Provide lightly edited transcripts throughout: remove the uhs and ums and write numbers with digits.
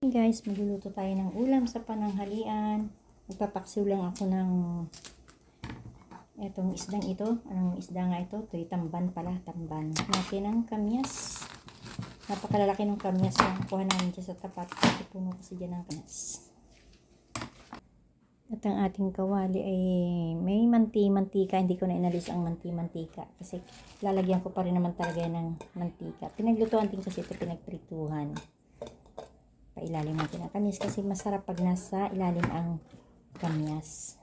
Hey guys, magluluto tayo ng ulam sa pananghalian. Magpapaksiw lang ako ng etong isdang ito. Anong isda nga ito? Ito'y tamban pala, tamban. Natin ang kamyas. Napakalalaki ng kamyas na kuha namin dyan sa tapat. Puno kasi dyan ng kamyas. At ang ating kawali ay may mantika. Hindi ko na inalis ang mantika kasi lalagyan ko pa rin naman talaga ng mantika. Pinaglutuan din kasi ito, pinagprituhan. Ilalim natin ang kamyas kasi masarap pag nasa ilalim ang kamyas.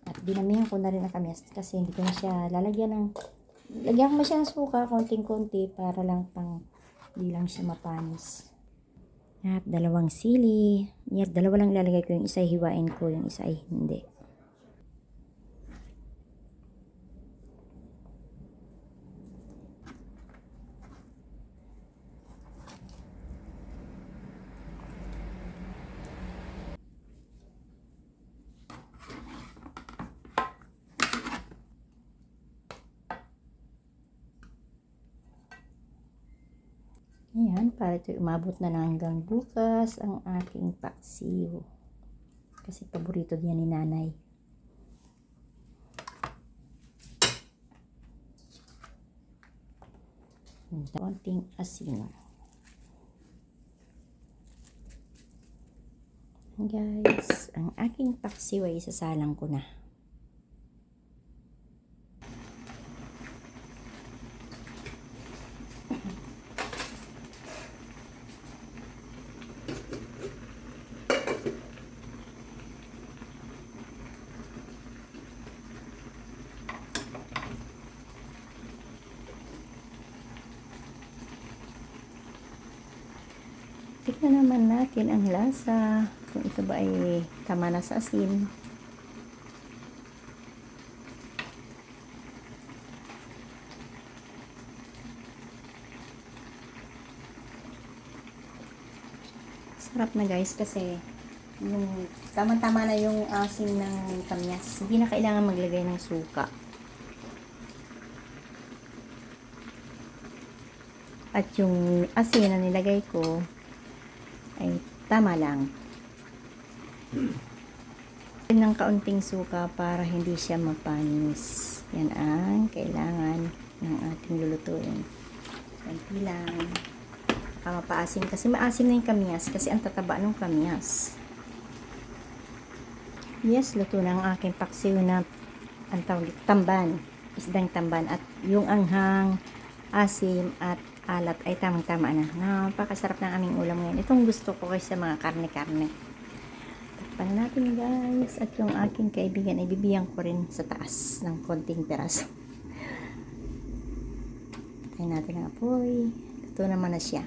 At dinamihan ko na rin ang kamyas kasi hindi ko na siya lagyan ko siya ng suka konting-konti para lang hindi lang siya mapanis. At dalawang sili. Dalawa lang ilalagay ko, yung isa hiwain ko, yung isa ay hindi. Ayan, para ito umabot na hanggang bukas ang aking paksiw. Kasi paborito diyan ni nanay. Konting asin. Guys, ang aking paksiw ay isasalang ko na. Tignan naman natin ang lasa, kung ito ba ay tama na sa asin. Sarap na guys kasi yung tama-tama na yung asin ng kamyas. Hindi na kailangan maglagay ng suka. At yung asin na nilagay ko ay tama lang. Ng kaunting suka para hindi siya mapanis. Yan ang kailangan ng ating lulutuin. Konti lang. Baka mapaasim kasi maasim na yung kamyas kasi ang tataba ng kamyas. Yes, luto na ang aking paksiw na ang tawag tamban. Isdang tamban at yung anghang, asim at alat ay tamang-tama na. Napakasarap ng aming ulam ngayon. Itong gusto ko kasi sa mga karne-karne. Takpan natin guys. At yung aking kaibigan ay bibigyan ko rin sa taas ng konting peraso. Tayo natin ang apoy. Ito naman na siya.